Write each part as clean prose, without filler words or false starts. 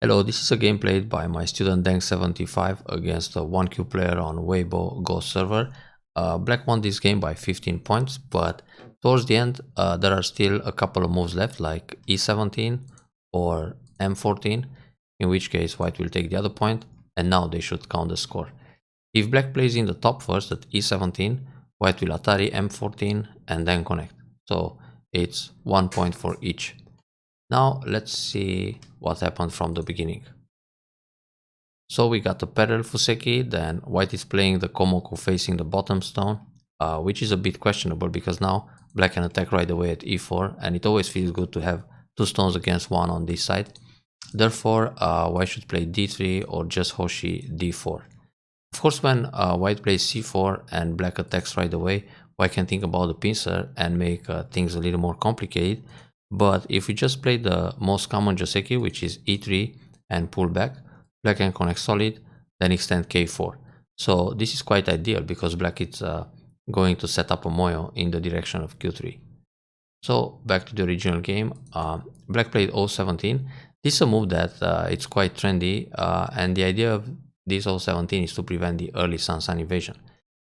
Hello, this is a game played by my student denc75 against a 1Q player on Weibo Go server. Black won this game by 15 points, but towards the end there are still a couple of moves left, like e17 or m14, in which case white will take the other point, and now they should count the score. If black plays in the top first at e17, white will Atari m14 and then connect. So it's 1 point for each. Now let's see what happened from the beginning. So we got the parallel Fuseki, then white is playing the Komoku facing the bottom stone, which is a bit questionable because now black can attack right away at e4, and it always feels good to have two stones against one on this side. Therefore, white should play d3 or just Hoshi d4. Of course, when white plays c4 and black attacks right away, white can think about the pincer and make things a little more complicated. But if we just play the most common Joseki, which is e3 and pull back, black can connect solid, then extend k4. So this is quite ideal because black is going to set up a moyo in the direction of q3. So back to the original game, black played o17. This is a move that it's quite trendy, and the idea of this o17 is to prevent the early sun invasion.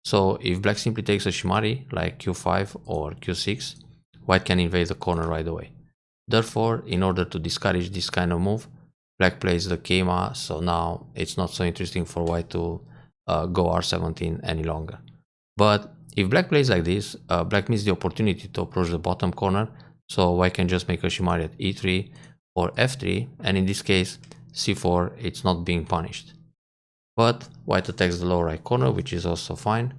So if black simply takes a shimari like q5 or q6, white can invade the corner right away. Therefore, in order to discourage this kind of move, black plays the keima, so now it's not so interesting for white to go r17 any longer. But if black plays like this, black misses the opportunity to approach the bottom corner, so white can just make a shimari at e3 or f3, and in this case, c4, it's not being punished. But white attacks the lower right corner, which is also fine.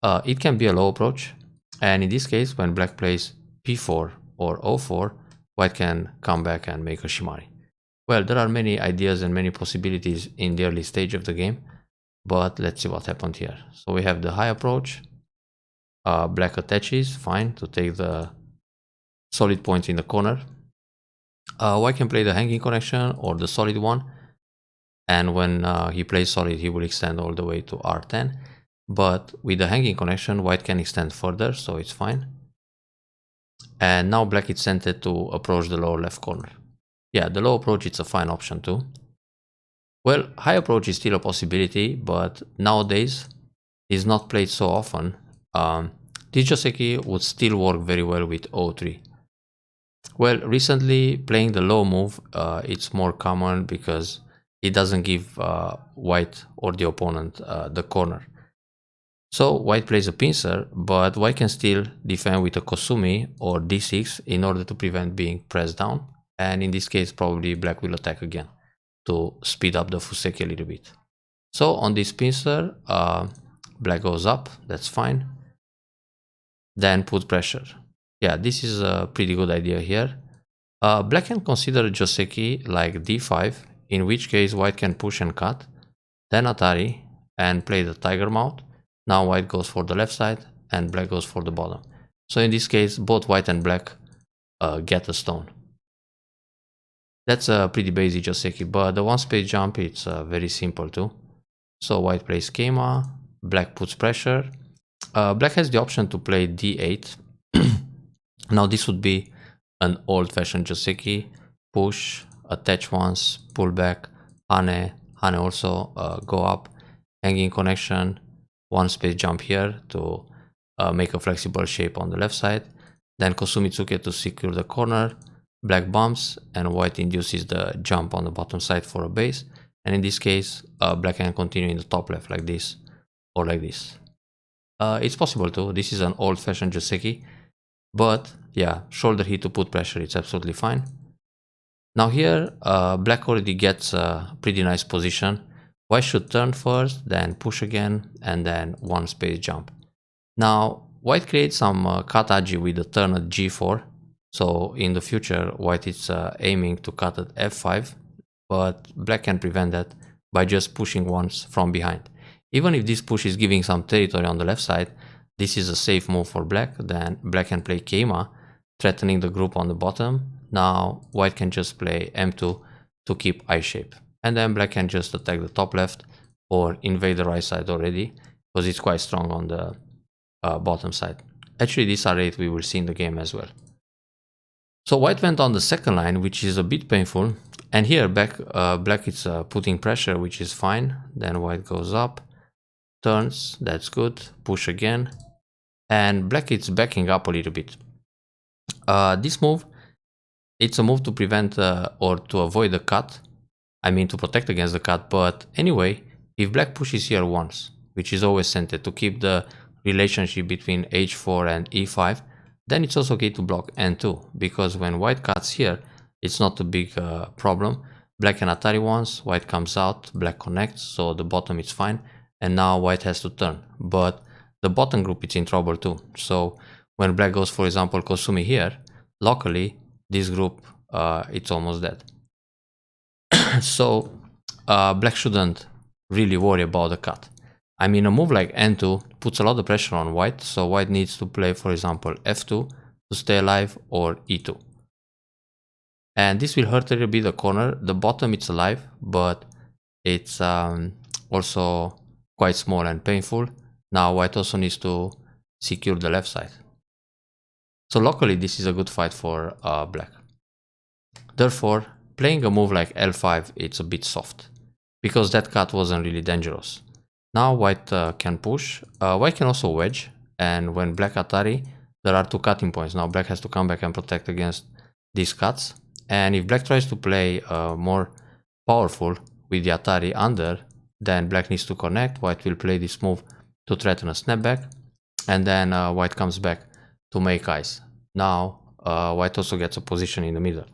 It can be a low approach, and in this case, when black plays p4 or o4, white can come back and make a shimari. Well, there are many ideas and many possibilities in the early stage of the game, but let's see what happened here. So we have the high approach. Black attaches, fine, to take the solid points in the corner. White can play the hanging connection or the solid one, and when he plays solid, he will extend all the way to r10. But with the hanging connection, white can extend further, so it's fine. And now black is tempted to approach the lower left corner. Yeah, the low approach is a fine option too. Well, high approach is still a possibility, but nowadays is not played so often. This Joseki would still work very well with o3. Well, recently playing the low move, it's more common because it doesn't give white or the opponent the corner. So white plays a pincer, but white can still defend with a Kosumi or d6 in order to prevent being pressed down. And in this case, probably black will attack again to speed up the Fuseki a little bit. So on this pincer, black goes up, that's fine. Then put pressure. Yeah, this is a pretty good idea here. Black can consider Joseki like d5, in which case white can push and cut, then Atari, and play the tiger mount. Now white goes for the left side, and black goes for the bottom. So in this case, both white and black get a stone. That's a pretty basic Joseki, but the one space jump, it's very simple too. So white plays keima, black puts pressure. Black has the option to play d8. Now this would be an old-fashioned Joseki: push, attach once, pull back, hane also, go up, hanging connection, one space jump here to make a flexible shape on the left side, then Kosumitsuke to secure the corner, black bumps, and white induces the jump on the bottom side for a base, and in this case, black can continue in the top left like this, or like this. It's possible too, this is an old-fashioned Joseki, but yeah, shoulder hit to put pressure, it's absolutely fine. Now here, black already gets a pretty nice position. White should turn first, then push again, and then one space jump. Now, white creates some kataji with the turn at g4. So in the future, white is aiming to cut at f5, but black can prevent that by just pushing once from behind. Even if this push is giving some territory on the left side, this is a safe move for black. Then black can play keima, threatening the group on the bottom. Now white can just play m2 to keep I shape. And then black can just attack the top left or invade the right side already, because it's quite strong on the bottom side. Actually, this r8 we will see in the game as well. So white went on the second line, which is a bit painful. And here black is putting pressure, which is fine. Then white goes up, turns, that's good, push again, and black is backing up a little bit. This move, it's a move to prevent or to avoid the cut. I mean to protect against the cut, but anyway, if black pushes here once, which is always centered to keep the relationship between h4 and e5, then it's also okay to block n2, because when white cuts here, it's not a big problem. Black can Atari once, white comes out, black connects, so the bottom is fine, and now white has to turn. But the bottom group is in trouble too, so when black goes, for example, Kosumi here, locally, this group, it's almost dead. So black shouldn't really worry about the cut. I mean, a move like n2 puts a lot of pressure on white, so white needs to play, for example, f2 to stay alive, or e2. And this will hurt a little bit the corner. The bottom, it's alive, but it's also quite small and painful. Now white also needs to secure the left side. So locally, this is a good fight for black. Therefore, playing a move like l5, it's a bit soft, because that cut wasn't really dangerous. Now white can push. White can also wedge, and when black Atari, there are two cutting points. Now black has to come back and protect against these cuts. And if black tries to play more powerful with the Atari under, then black needs to connect. White will play this move to threaten a snapback, and then white comes back to make eyes. Now white also gets a position in the middle.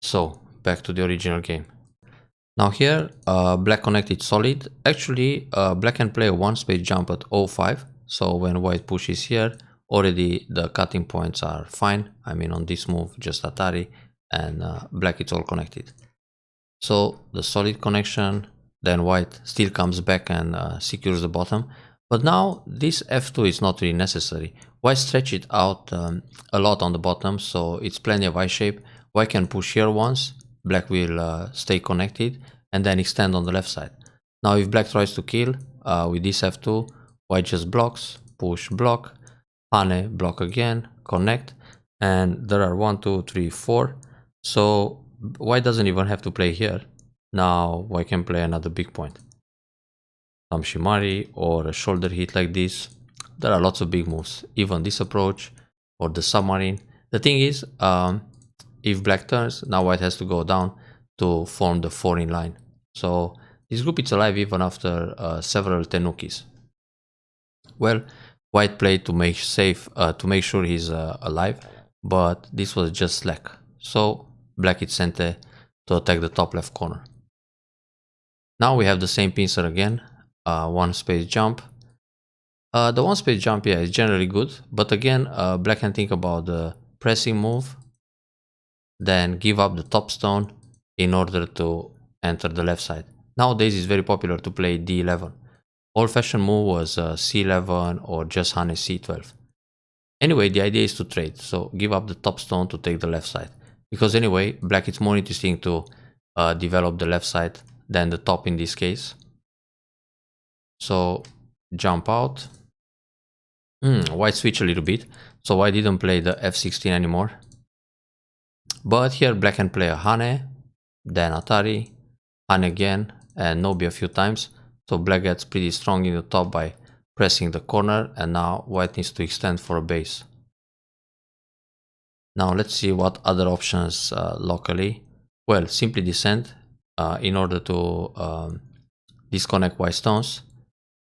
So back to the original game. Now here, black connected solid. Actually, black can play a one space jump at 05. So when white pushes here, already the cutting points are fine. I mean, on this move, just Atari, and black it's all connected. So the solid connection, then white still comes back and secures the bottom. But now this f2 is not really necessary. White stretch it out a lot on the bottom, so it's plenty of I shape. White can push here once, black will stay connected, and then extend on the left side. Now if black tries to kill with this f2, white just blocks, push, block, hane, block again, connect, and there are 1, 2, 3, 4. So white doesn't even have to play here. Now white can play another big point. Some shimari or a shoulder hit like this. There are lots of big moves, even this approach or the submarine. The thing is, if black turns, now white has to go down to form the 4 in line. So this group is alive even after several tenukis. Well, white played to make sure he's alive, but this was just slack. So black is sente to attack the top left corner. Now we have the same pincer again, one space jump. The one space jump, yeah, is generally good, but again, black can think about the pressing move, then give up the top stone in order to enter the left side. Nowadays it's very popular to play d11. Old-fashioned move was c11 or just hane c12. Anyway, the idea is to trade, so give up the top stone to take the left side. Because anyway, black it's more interesting to develop the left side than the top in this case. So jump out. White switch a little bit, so white didn't play the f16 anymore. But here black can play a hane, then Atari, hane again, and nobi a few times. So black gets pretty strong in the top by pressing the corner, and now white needs to extend for a base. Now let's see what other options locally. Well, simply descend in order to disconnect white stones.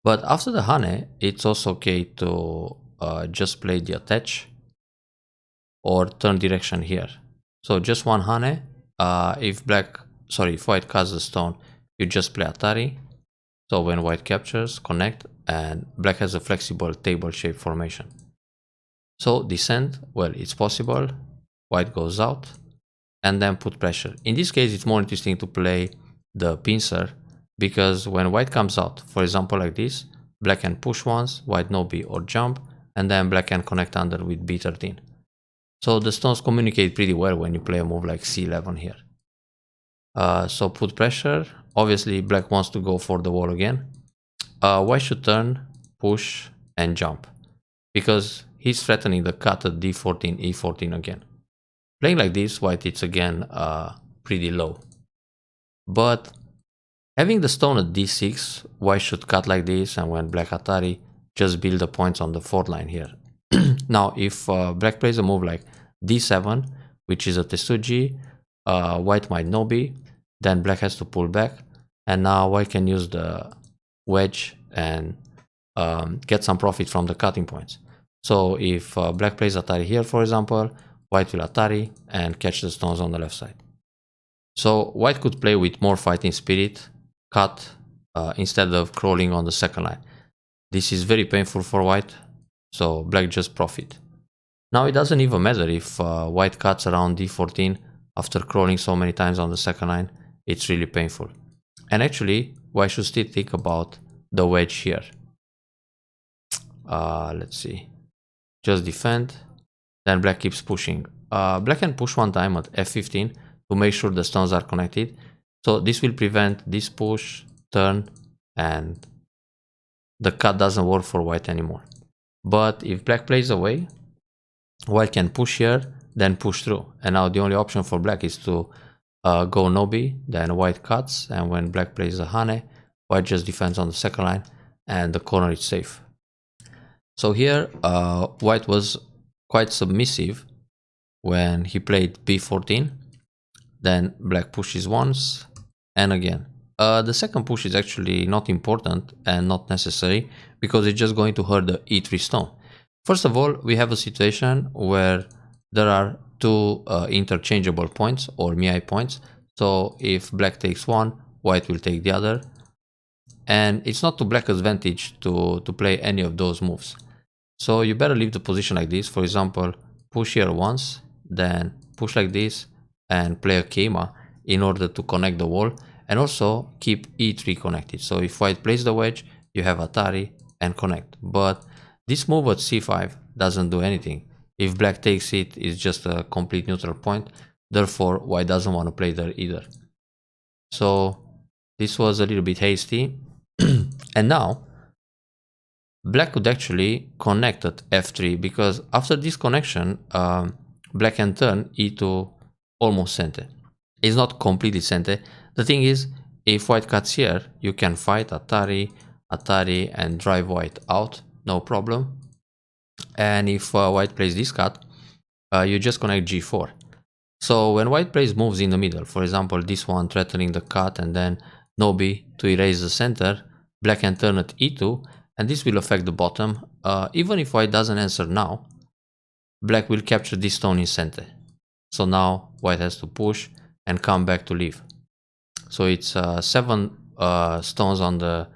But after the hane, it's also okay to just play the attach or turn direction here. So just one hane. If white cuts the stone, you just play Atari. So when white captures, connect, and black has a flexible table shape formation. So descend, well, it's possible. White goes out and then put pressure. In this case, it's more interesting to play the pincer, because when white comes out, for example like this, black can push once, white nobi or jump, and then black can connect under with b13. So the stones communicate pretty well when you play a move like c11 here. So put pressure. Obviously black wants to go for the wall again. White should turn, push, and jump, because he's threatening the cut at d14, e14 again. Playing like this, white it's again pretty low. But having the stone at d6, white should cut like this, and when black Atari, just build the points on the 4th line here. Now, if black plays a move like d7, which is a Tesuji, white might nobi, then black has to pull back, and now white can use the wedge and get some profit from the cutting points. So if black plays Atari here, for example, white will Atari and catch the stones on the left side. So white could play with more fighting spirit, cut instead of crawling on the 2nd line. This is very painful for white, so black just profit. Now it doesn't even matter if white cuts around d14 after crawling so many times on the 2nd line, it's really painful. And actually, white should still think about the wedge here. Let's see, just defend, then black keeps pushing. Black can push one time at f15 to make sure the stones are connected. So this will prevent this push, turn, and the cut doesn't work for white anymore. But if black plays away, white can push here, then push through. And now the only option for black is to go nobi, then white cuts, and when black plays a hane, white just defends on the 2nd line, and the corner is safe. So here, white was quite submissive when he played b14. Then black pushes once, and again. The second push is actually not important and not necessary, because it's just going to hurt the e3 stone. First of all, we have a situation where there are two interchangeable points, or miai points. So if black takes one, white will take the other. And it's not to black's advantage to play any of those moves. So you better leave the position like this. For example, push here once, then push like this, and play a keima in order to connect the wall, and also keep e3 connected. So if white plays the wedge, you have Atari and connect. But this move at c5 doesn't do anything. If black takes it, it's just a complete neutral point. Therefore, white doesn't want to play there either. So this was a little bit hasty. And now black could actually connect at f3, because after this connection, black can turn e2 almost sente. It's not completely sente. The thing is, if white cuts here, you can fight Atari, Atari, and drive white out, no problem. And if white plays this cut, you just connect g4. So when white plays moves in the middle, for example, this one threatening the cut and then nobi to erase the center, black can turn at e2, and this will affect the bottom. Even if white doesn't answer now, black will capture this stone in center. So now white has to push and come back to leave. So it's 7 stones on the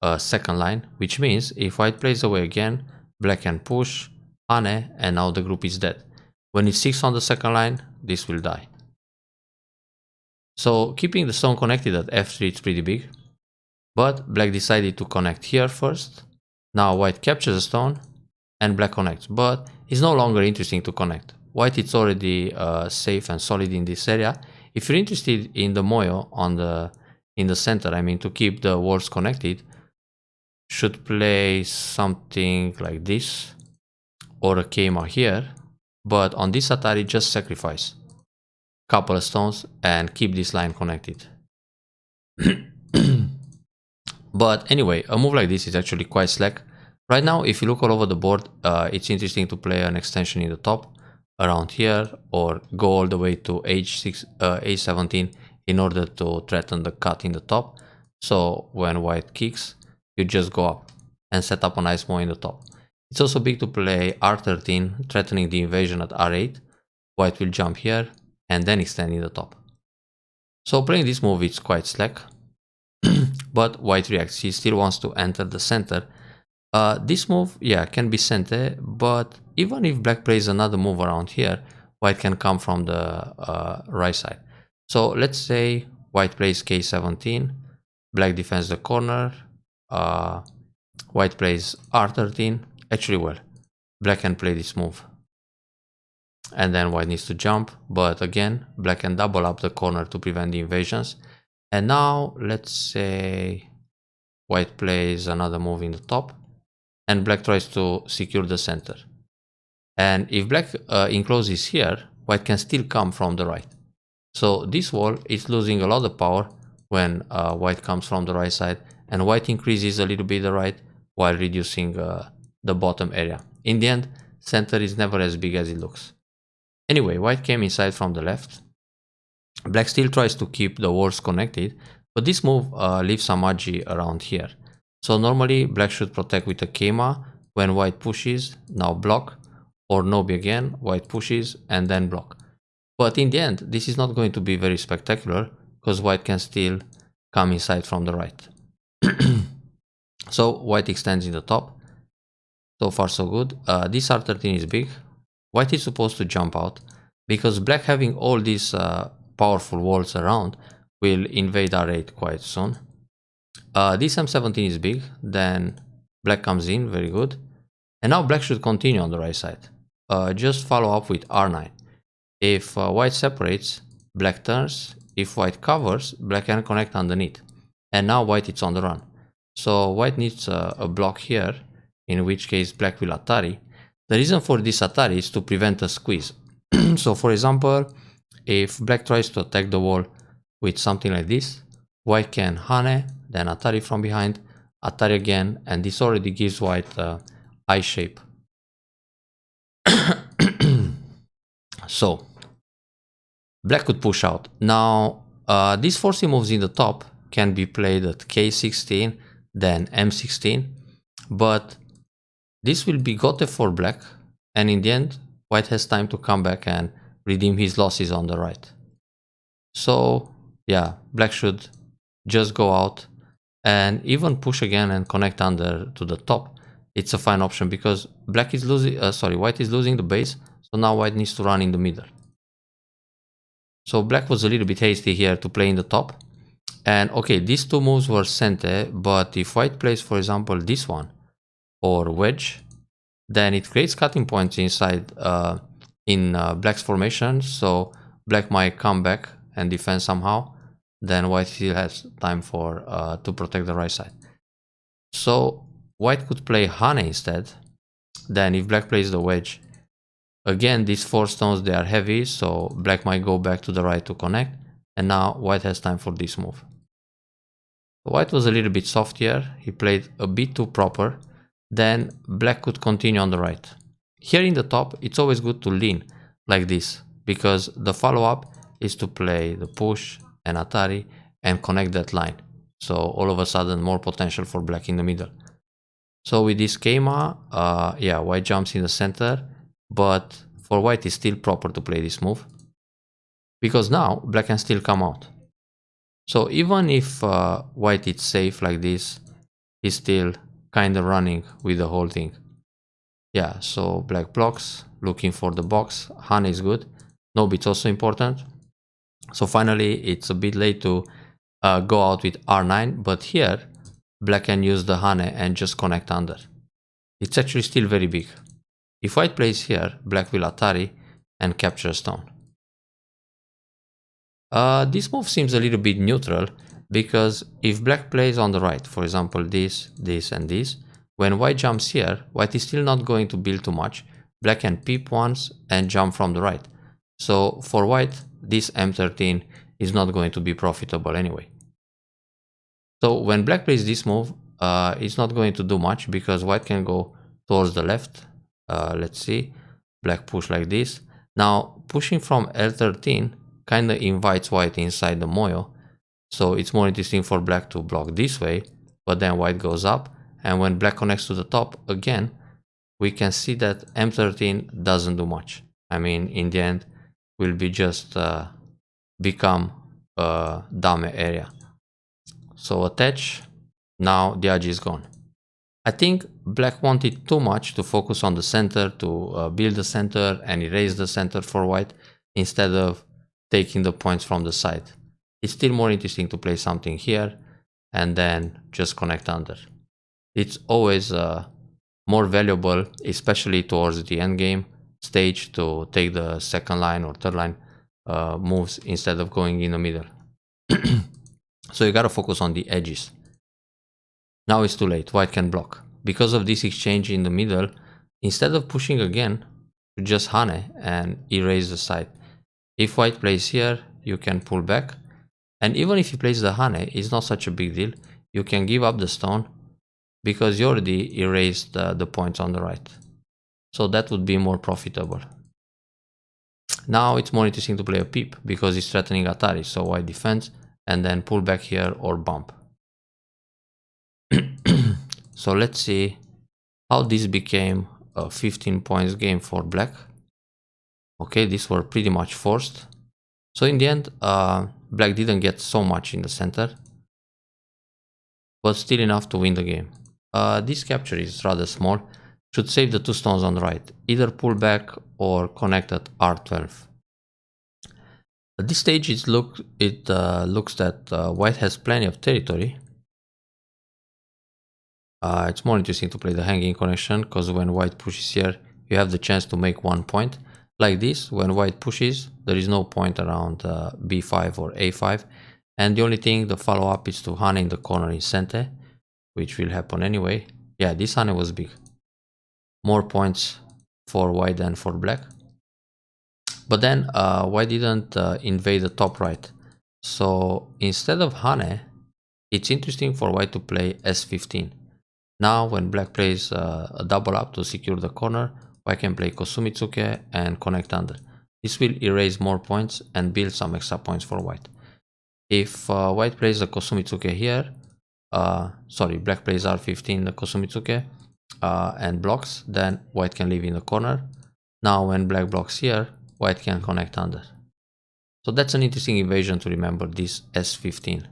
2nd line, which means if white plays away again, black can push, hane, and now the group is dead. When it's 6 on the 2nd line, this will die. So keeping the stone connected at f3 is pretty big. But black decided to connect here first. Now white captures a stone and black connects. But it's no longer interesting to connect. White is already safe and solid in this area. If you're interested in the moyo in the center, I mean to keep the walls connected, should play something like this or a keima here. But on this Atari, just sacrifice couple of stones and keep this line connected. But anyway, a move like this is actually quite slack. Right now, if you look all over the board, it's interesting to play an extension in the top around here, or go all the way to h17 in order to threaten the cut in the top. So when white kicks, you just go up and set up a nice move in the top. It's also big to play r13, threatening the invasion at r8. White will jump here and then extend in the top. So playing this move is quite slack. But white reacts. He still wants to enter the center. This move, yeah, can be sente, but even if black plays another move around here, white can come from the right side. So let's say white plays k17, black defends the corner, white plays r13. Actually, well, black can play this move. And then white needs to jump, but again, black can double up the corner to prevent the invasions. And now, let's say white plays another move in the top, and black tries to secure the center. And if black encloses here, white can still come from the right. So this wall is losing a lot of power when white comes from the right side, and white increases a little bit the right while reducing the bottom area. In the end, center is never as big as it looks. Anyway, white came inside from the left. Black still tries to keep the walls connected, but this move leaves some agi around here. So normally black should protect with a Keima. When white pushes, now block, or Nobi again, white pushes and then block. But in the end, this is not going to be very spectacular because white can still come inside from the right. So white extends in the top. So far so good. This R13 is big. White is supposed to jump out because black having all these powerful walls around will invade R8 quite soon. This M17 is big, then black comes in, very good. And now black should continue on the right side. Just follow up with R9. If white separates, black turns. If white covers, black can connect underneath. And now white is on the run. So white needs a block here, in which case black will Atari. The reason for this Atari is to prevent a squeeze. So for example, if black tries to attack the wall with something like this, white can Hane, then Atari from behind, Atari again, and this already gives white I shape. So black could push out. Now these forcing moves in the top can be played at K16, then M16, but this will be Gote for black, and in the end white has time to come back and redeem his losses on the right. So yeah, black should just go out and even push again and connect under to the top. It's a fine option because black is losing, white is losing the base, so now white needs to run in the middle. So black was a little bit hasty here to play in the top. And okay, these two moves were Sente, but if white plays, for example, this one or wedge, then it creates cutting points inside in black's formation. So black might come back and defend somehow. Then white still has time for to protect the right side. So white could play Hane instead. Then if black plays the wedge, again these 4 stones, they are heavy, so black might go back to the right to connect, and now white has time for this move. White was a little bit soft here, he played a bit too proper, then black could continue on the right. Here in the top, it's always good to lean like this, because the follow-up is to play the push and Atari and connect that line. So all of a sudden more potential for black in the middle. So with this Keima, yeah, white jumps in the center, but for white it's still proper to play this move, because now black can still come out. So even if white is safe like this, he's still kind of running with the whole thing. Yeah, so black blocks, looking for the box. Hane is good. No bit's also important. So finally, it's a bit late to go out with R9, but here black can use the Hane and just connect under. It's actually still very big. If white plays here, black will Atari and capture a stone. This move seems a little bit neutral, because if black plays on the right, for example this, this and this, when white jumps here, white is still not going to build too much. Black can peep once and jump from the right. So for white, this M13 is not going to be profitable anyway. So when black plays this move, it's not going to do much, because white can go towards the left. Let's see, black push like this. Now pushing from L13 kind of invites white inside the moyo, so it's more interesting for black to block this way, but then white goes up, and when black connects to the top again, we can see that M13 doesn't do much. I mean, in the end will be just become a dame area. So attach, now the agi is gone. I think black wanted too much to focus on the center, to build the center and erase the center for white, instead of taking the points from the side. It's still more interesting to play something here and then just connect under. It's always more valuable, especially towards the end game stage, to take the second line or third line moves instead of going in the middle. So you gotta focus on the edges. Now it's too late, white can block. Because of this exchange in the middle, instead of pushing again, you just Hane and erase the side. If white plays here, you can pull back, And even if he plays the Hane, it's not such a big deal. You can give up the stone because you already erased the points on the right. So that would be more profitable. Now it's more interesting to play a peep because it's threatening Atari. So white defends and then pull back here or bump. So let's see how this became a 15 points game for black. Okay, these were pretty much forced. So in the end, black didn't get so much in the center, but still enough to win the game. This capture is rather small, should save the two stones on the right, either pull back or connect at R12. At this stage it looks that white has plenty of territory. It's more interesting to play the hanging connection, because when white pushes here, you have the chance to make 1 point. Like this, when white pushes, there is no point around b5 or a5, and the only thing, the follow-up, is to Hane in the corner in center, which will happen anyway. Yeah, this Hane was big. More points for white than for black. But then white didn't invade the top right. So instead of Hane, it's interesting for white to play s15. Now when black plays a double up to secure the corner, white can play Kosumitsuke and connect under. This will erase more points and build some extra points for white. If white plays a Kosumitsuke here, black plays r15 the Kosumitsuke and blocks, then white can leave in the corner. Now when black blocks here, white can connect under. So that's an interesting invasion to remember, this s15.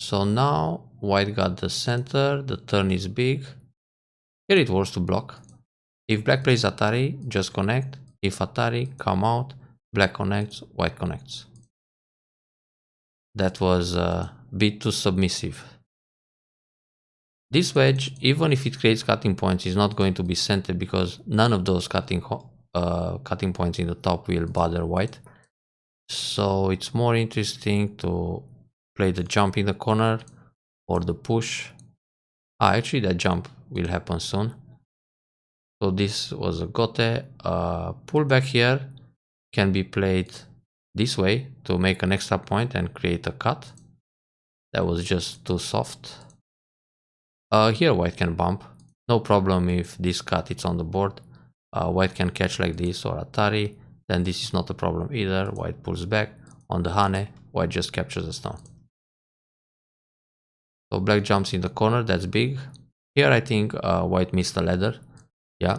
So now white got the center, the turn is big. Here it works to block. If black plays Atari, just connect. If Atari, come out, black connects, white connects. That was a bit too submissive. This wedge, even if it creates cutting points, is not going to be centered because none of those cutting points in the top will bother white. So it's more interesting to play the jump in the corner or the push. Actually that jump will happen soon. So this was a gote. Pull back here can be played this way to make an extra point and create a cut. That was just too soft. Here white can bump. No problem if this cut is on the board. White can catch like this or Atari. Then this is not a problem either. White pulls back. On the Hane, white just captures the stone. So black jumps in the corner. That's big. Here I think white missed the ladder. Yeah.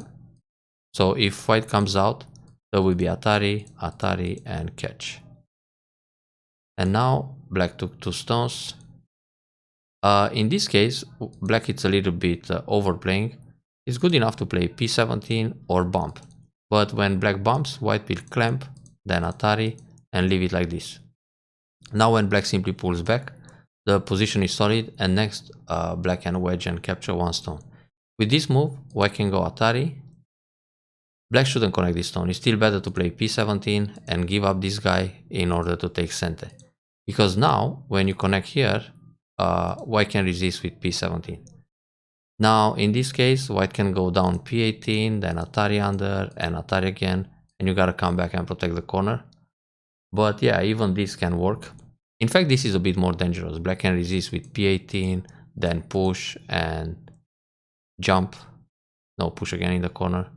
So if white comes out, there will be Atari, Atari, and catch. And now black took 2 stones. In this case, black is a little bit overplaying. It's good enough to play p17 or bump. But when black bumps, white will clamp, then Atari, and leave it like this. Now when black simply pulls back, the position is solid, and next black can wedge and capture 1 stone. With this move, white can go Atari. Black shouldn't connect this stone. It's still better to play p17 and give up this guy in order to take center. Because now, when you connect here, white can resist with p17. Now, in this case, white can go down p18, then Atari under, and Atari again, and you gotta come back and protect the corner. But yeah, even this can work. In fact, this is a bit more dangerous. Black can resist with p18, then push and jump. No, push again in the corner.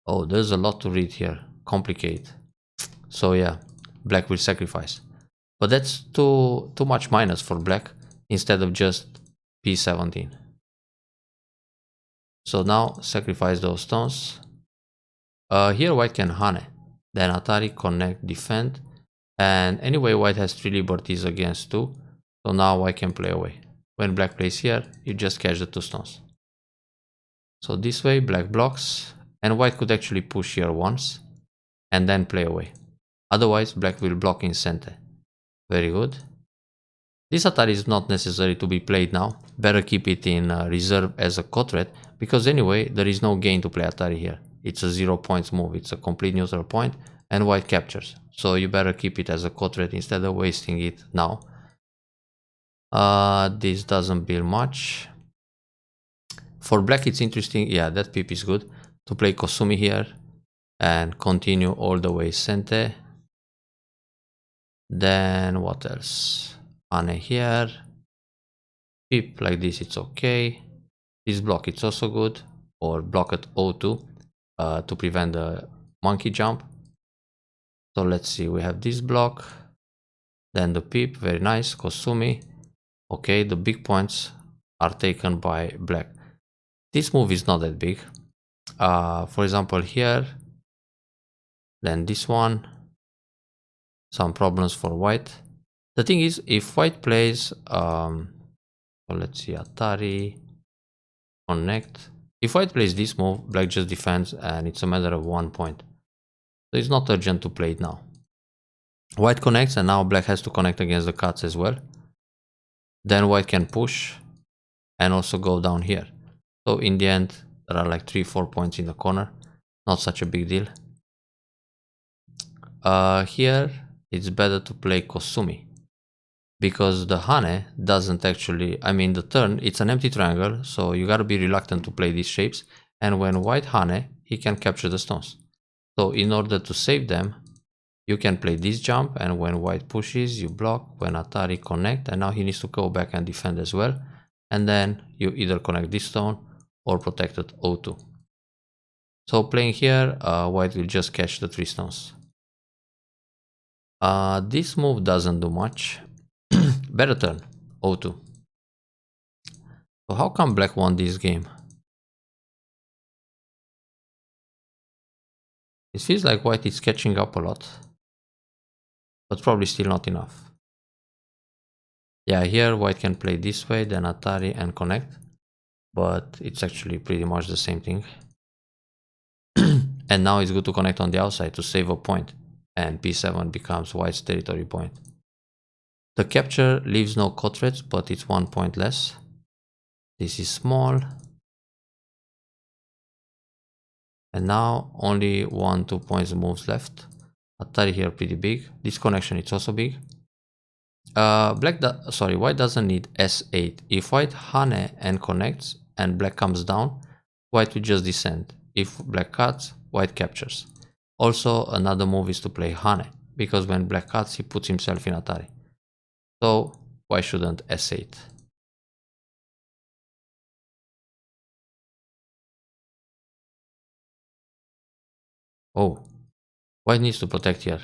Oh, there's a lot to read here. Complicate. So yeah, black will sacrifice. But that's too much minus for black instead of just p17. So now sacrifice those stones. Here white can Hane. Then Atari, connect, defend. And anyway, white has 3 liberties against 2. So now white can play away. When black plays here, you just catch the 2 stones. So this way, black blocks. And white could actually push here once. And then play away. Otherwise, black will block in center. Very good. This Atari is not necessary to be played now. Better keep it in reserve as a co-threat. Because anyway, there is no gain to play Atari here. It's a 0 points move. It's a complete neutral point. And white captures. So you better keep it as a co-threat instead of wasting it now. This doesn't build much. For black it's interesting. Yeah, that pip is good. To play Kosumi here. And continue all the way center. Then what else? Hane here. Pip like this, it's okay. This block, it's also good. Or block at O2 to prevent the monkey jump. So let's see, we have this block. Then the Pip, very nice. Kosumi. Okay, the big points are taken by black. This move is not that big. For example, here. Then this one. Some problems for white. The thing is, if white plays, well, let's see, Atari, connect. If white plays this move, black just defends and it's a matter of 1 point. So it's not urgent to play it now. White connects and now black has to connect against the cuts as well. Then white can push and also go down here. So in the end, there are like 3-4 points in the corner. Not such a big deal. Here, it's better to play Kosumi. Because the Hane doesn't actually, I mean the turn, it's an empty triangle, so you gotta be reluctant to play these shapes. And when white Hane, he can capture the stones. So in order to save them, you can play this jump, and when white pushes, you block, when Atari connect, and now he needs to go back and defend as well. And then you either connect this stone or protect at O2. So playing here, white will just catch the 3 stones. This move doesn't do much. Better turn, O2. So how come black won this game? It feels like white is catching up a lot, but probably still not enough. Yeah, here white can play this way, then Atari and connect, but it's actually pretty much the same thing. And now it's good to connect on the outside to save a point, and p7 becomes white's territory point. The capture leaves no cut threads, but it's 1 point less. This is small. And now only 1-2 points moves left. Atari here pretty big. This connection is also big. White doesn't need S8. If white Hane and connects and black comes down, white will just descend. If black cuts, white captures. Also, another move is to play Hane, because when black cuts, he puts himself in Atari. So why shouldn't S8? Oh, white needs to protect here.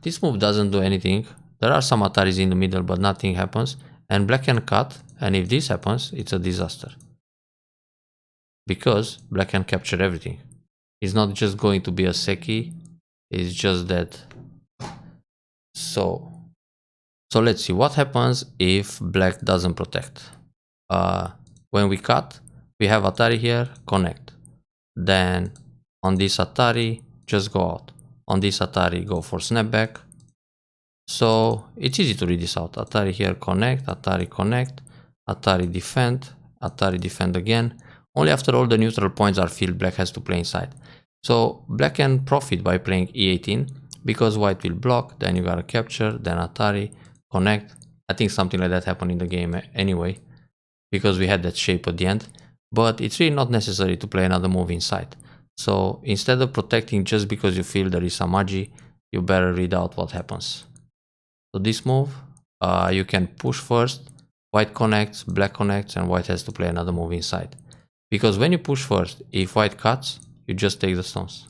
This move doesn't do anything. There are some Ataris in the middle, but nothing happens. And black can cut, and if this happens, it's a disaster. Because black can capture everything. It's not just going to be a Seki, it's just that. So let's see what happens if black doesn't protect. When we cut, we have Atari here, connect. Then on this Atari, just go out. On this Atari, go for snapback. So it's easy to read this out. Atari here, connect, Atari connect, Atari defend again. Only after all the neutral points are filled, black has to play inside. So black can profit by playing E18 because white will block, then you gotta capture, then Atari, connect. I think something like that happened in the game anyway, because we had that shape at the end. But it's really not necessary to play another move inside. So instead of protecting just because you feel there is some agi, you better read out what happens. So this move, you can push first, white connects, black connects, and white has to play another move inside. Because when you push first, if white cuts, you just take the stones.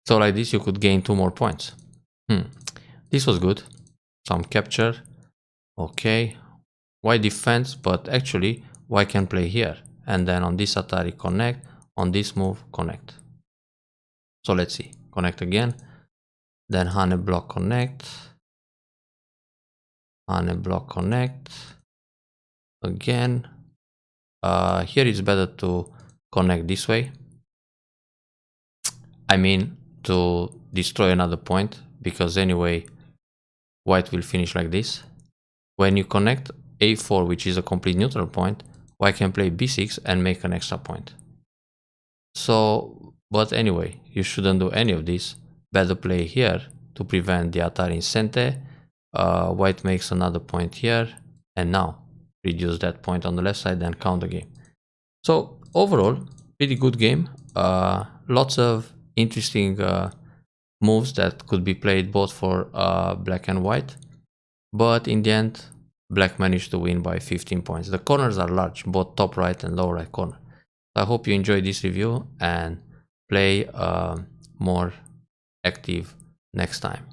So like this, you could gain 2 more points. This was good. Some capture. Okay. White defends, but actually, white can play here. And then on this Atari connect, on this move connect. So let's see. Connect again. Then Hane block connect. Hane block connect. Again. Here it's better to connect this way. I mean to destroy another point, because anyway white will finish like this. When you connect A4, which is a complete neutral point, white can play B6 and make an extra point. So, but anyway, you shouldn't do any of this. Better play here to prevent the Atari in Sente. White makes another point here, and now reduce that point on the left side and count the game. So overall, pretty good game. Lots of interesting moves that could be played both for black and white, but in the end black managed to win by 15 points. The corners are large, both top right and lower right corner. I hope you enjoyed this review and play more active next time.